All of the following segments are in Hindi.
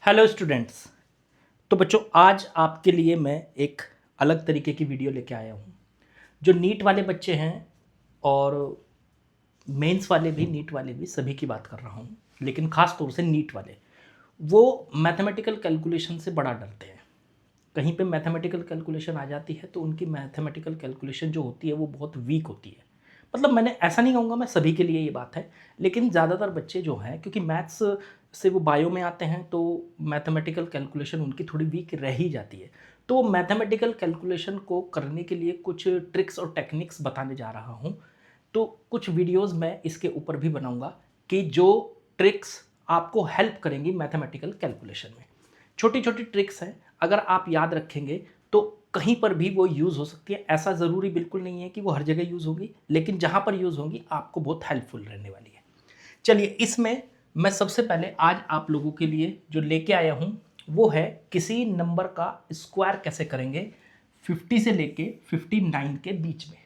Hello students. तो बच्चों, आज आपके लिए मैं एक अलग तरीके की वीडियो लेके आया हूँ। जो नीट वाले बच्चे हैं और मेंस वाले भी, नीट वाले भी, सभी की बात कर रहा हूँ, लेकिन ख़ास तौर से नीट वाले, वो मैथमेटिकल कैलकुलेशन से बड़ा डरते हैं। कहीं पे मैथमेटिकल कैलकुलेशन आ जाती है तो उनकी मैथमेटिकल कैलकुलेशन जो होती है वो बहुत वीक होती है। मतलब मैंने ऐसा नहीं कहूँगा मैं सभी के लिए ये बात है, लेकिन ज़्यादातर बच्चे जो हैं, क्योंकि मैथ्स से वो बायो में आते हैं तो मैथमेटिकल कैलकुलेशन उनकी थोड़ी वीक रह ही जाती है। तो मैथमेटिकल कैलकुलेशन को करने के लिए कुछ ट्रिक्स और टेक्निक्स बताने जा रहा हूँ। तो कुछ वीडियोस मैं इसके ऊपर भी बनाऊंगा कि जो ट्रिक्स आपको हेल्प करेंगी मैथमेटिकल कैलकुलेशन में। छोटी छोटी ट्रिक्स हैं, अगर आप याद रखेंगे तो कहीं पर भी वो यूज़ हो सकती है। ऐसा ज़रूरी बिल्कुल नहीं है कि वो हर जगह यूज़ होगी, लेकिन जहाँ पर यूज़ होंगी आपको बहुत हेल्पफुल रहने वाली है। चलिए, इसमें मैं सबसे पहले आज आप लोगों के लिए जो लेके आया हूँ वो है किसी नंबर का स्क्वायर कैसे करेंगे 50 से लेके 59 के बीच में।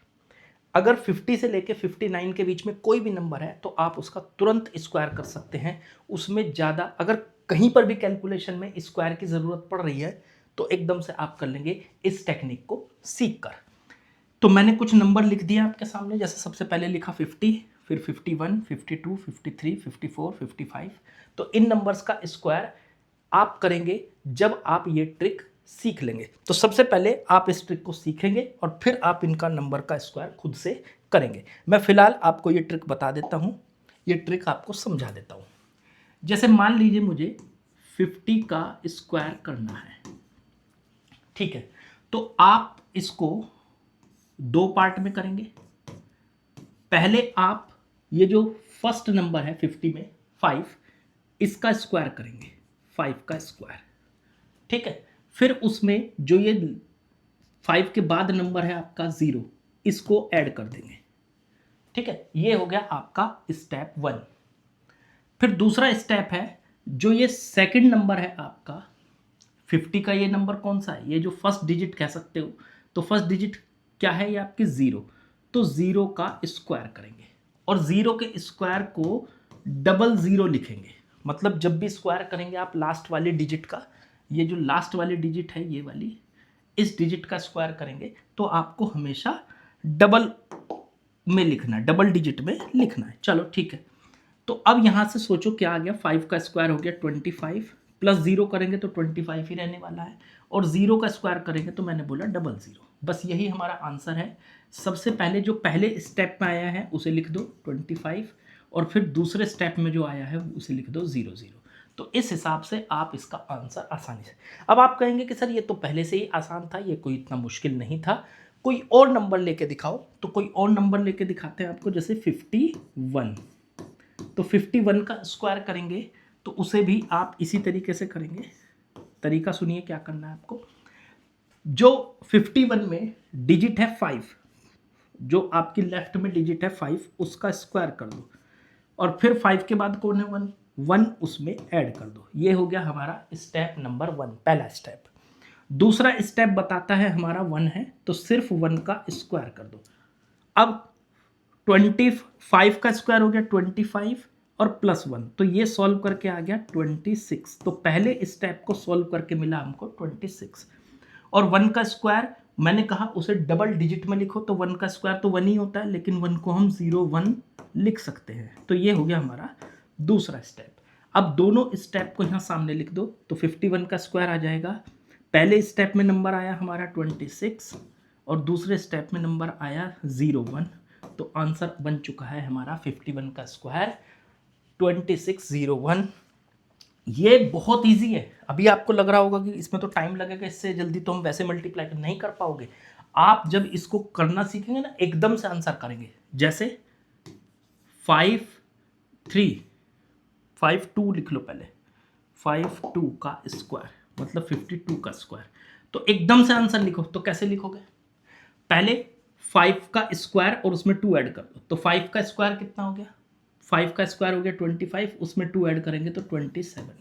अगर 50 से लेके 59 के बीच में कोई भी नंबर है तो आप उसका तुरंत स्क्वायर कर सकते हैं। उसमें ज़्यादा अगर कहीं पर भी कैलकुलेशन में स्क्वायर की ज़रूरत पड़ रही है तो एकदम से आप कर लेंगे इस टेक्निक को सीख कर। तो मैंने कुछ नंबर लिख दिया आपके सामने। जैसे सबसे पहले लिखा 50, फिर 51, 52, 53, 54, 55। तो इन नंबर्स का स्क्वायर आप करेंगे जब आप ये ट्रिक सीख लेंगे। तो सबसे पहले आप इस ट्रिक को सीखेंगे और फिर आप इनका नंबर का स्क्वायर खुद से करेंगे। मैं फिलहाल आपको ये ट्रिक बता देता हूँ, ये ट्रिक आपको समझा देता हूँ। जैसे मान लीजिए मुझे 50 का स्क्वायर करना है, ठीक है। तो आप इसको दो पार्ट में करेंगे। पहले आप ये जो फर्स्ट नंबर है 50 में 5, इसका स्क्वायर करेंगे, 5 का स्क्वायर, ठीक है। फिर उसमें जो ये 5 के बाद नंबर है आपका 0, इसको ऐड कर देंगे, ठीक है। ये हो गया आपका स्टेप 1। फिर दूसरा स्टेप है, जो ये सेकंड नंबर है आपका 50 का, ये नंबर कौन सा है, ये जो फर्स्ट डिजिट कह सकते हो, तो फर्स्ट डिजिट क्या है, ये आपकी 0। तो 0 का स्क्वायर करेंगे और 0 के स्क्वायर को डबल 0 लिखेंगे। मतलब जब भी स्क्वायर करेंगे आप लास्ट वाले डिजिट का, ये जो लास्ट वाली डिजिट है ये वाली, इस डिजिट का स्क्वायर करेंगे तो आपको हमेशा डबल में लिखना है, डबल डिजिट में लिखना है। चलो ठीक है। तो अब यहां से सोचो क्या आ गया, 5 का स्क्वायर हो गया 25, प्लस 0 करेंगे तो 25 ही रहने वाला है, और 0 का स्क्वायर करेंगे तो मैंने बोला डबल 0। बस यही हमारा आंसर है। सबसे पहले जो पहले स्टेप में आया है उसे लिख दो 25, और फिर दूसरे स्टेप में जो आया है उसे लिख दो 0 0। तो इस हिसाब से आप इसका आंसर आसानी से। अब आप कहेंगे कि सर ये तो पहले से ही आसान था, ये कोई इतना मुश्किल नहीं था, कोई और नंबर लेके दिखाओ। तो कोई और नंबर लेके दिखाते हैं आपको, जैसे 51। तो 51 का स्क्वायर करेंगे तो उसे भी आप इसी तरीके से करेंगे। तरीका सुनिए क्या करना है आपको। जो 51 में डिजिट है 5, जो आपकी लेफ्ट में डिजिट है 5, उसका स्क्वायर कर दो, और फिर 5 के बाद कौन है 1, 1 उसमें ऐड कर दो। ये हो गया हमारा स्टेप नंबर 1, पहला स्टेप। दूसरा स्टेप बताता है हमारा 1 है तो सिर्फ 1 का स्क्वायर कर दो। अब 25 का स्क्वायर हो गया 25 और प्लस 1, तो ये सॉल्व करके आ गया 26। तो पहले स्टेप को सॉल्व करके मिला हमको 26। और 1 का स्क्वायर मैंने कहा उसे डबल डिजिट में लिखो, तो 1 का स्क्वायर तो 1 ही होता है, लेकिन 1 को हम 01 लिख सकते हैं। तो ये हो गया हमारा दूसरा स्टेप। अब दोनों स्टेप को यहाँ सामने लिख दो तो 51 का स्क्वायर आ जाएगा। पहले स्टेप में नंबर आया हमारा 26 और दूसरे स्टेप में नंबर आया 01। तो आंसर बन चुका है हमारा 51 का स्क्वायर 2601। ये बहुत इजी है। अभी आपको लग रहा होगा कि इसमें तो टाइम लगेगा, इससे जल्दी तो हम वैसे मल्टीप्लाई नहीं कर पाओगे। आप जब इसको करना सीखेंगे ना, एकदम से आंसर करेंगे। जैसे 52 लिख लो पहले, 52 का स्क्वायर मतलब 52 का स्क्वायर। तो एकदम से आंसर लिखो, तो कैसे लिखोगे, पहले 5 का स्क्वायर और उसमें 2 ऐड कर दो। तो 5 का स्क्वायर कितना हो गया, 5 का स्क्वायर हो गया 25, उसमें 2 ऐड करेंगे तो 27,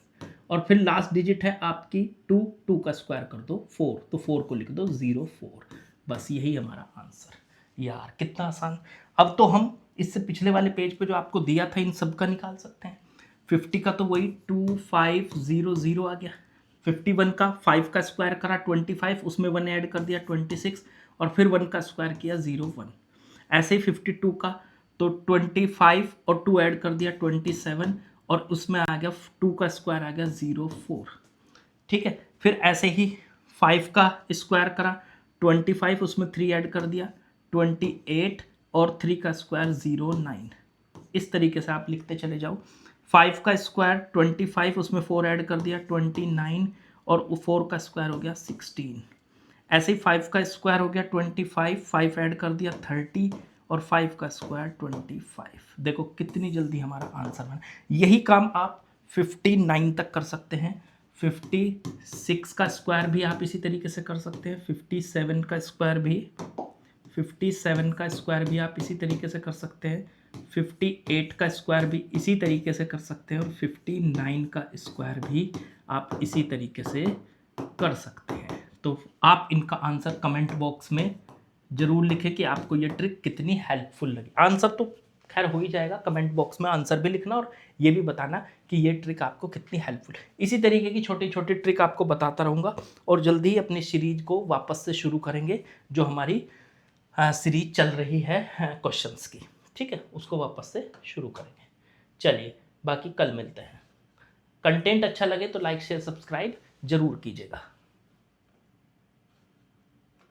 और फिर लास्ट डिजिट है आपकी 2, 2 का स्क्वायर कर दो 4, तो 4 को लिख दो 04। बस यही हमारा आंसर। यार कितना आसान। अब तो हम इससे पिछले वाले पेज पे जो आपको दिया था इन सब का निकाल सकते हैं। 50 का तो वही 2500 आ गया। 51 का 5 का स्क्वायर करा 25, उसमें 1 ऐड कर दिया 26, और फिर 1 का स्क्वायर किया 01। ऐसे ही 52 का तो 25 और 2 ऐड कर दिया 27, और उसमें आ गया 2 का स्क्वायर आ गया 04। ठीक है, फिर ऐसे ही 5 का स्क्वायर करा 25, उसमें 3 ऐड कर दिया 28, और 3 का स्क्वायर 09। इस तरीके से आप लिखते चले जाओ। 5 का स्क्वायर 25, उसमें 4 ऐड कर दिया 29, और 4 का स्क्वायर हो गया 16। ऐसे ही 5 का स्क्वायर हो गया 25, 5 ऐड कर दिया 30, और 5 का स्क्वायर 25। देखो कितनी जल्दी हमारा आंसर बना। यही काम आप 59 तक कर सकते हैं। 56 का स्क्वायर भी आप इसी तरीके से कर सकते हैं। 57 का स्क्वायर भी आप इसी तरीके से कर सकते हैं। 58 का स्क्वायर भी इसी तरीके से कर सकते हैं, और 59 का स्क्वायर भी आप इसी तरीके से कर सकते हैं। तो आप इनका आंसर कमेंट बॉक्स में ज़रूर लिखें कि आपको ये ट्रिक कितनी हेल्पफुल लगी। आंसर तो खैर हो ही जाएगा, कमेंट बॉक्स में आंसर भी लिखना और ये भी बताना कि ये ट्रिक आपको कितनी हेल्पफुल है। इसी तरीके की छोटी छोटी ट्रिक आपको बताता रहूँगा, और जल्दी ही अपनी सीरीज को वापस से शुरू करेंगे, जो हमारी सीरीज चल रही है क्वेश्चंस की। ठीक है, उसको वापस से शुरू करेंगे। चलिए, बाकी कल मिलते हैं। कंटेंट अच्छा लगे तो लाइक शेयर सब्सक्राइब जरूर कीजिएगा।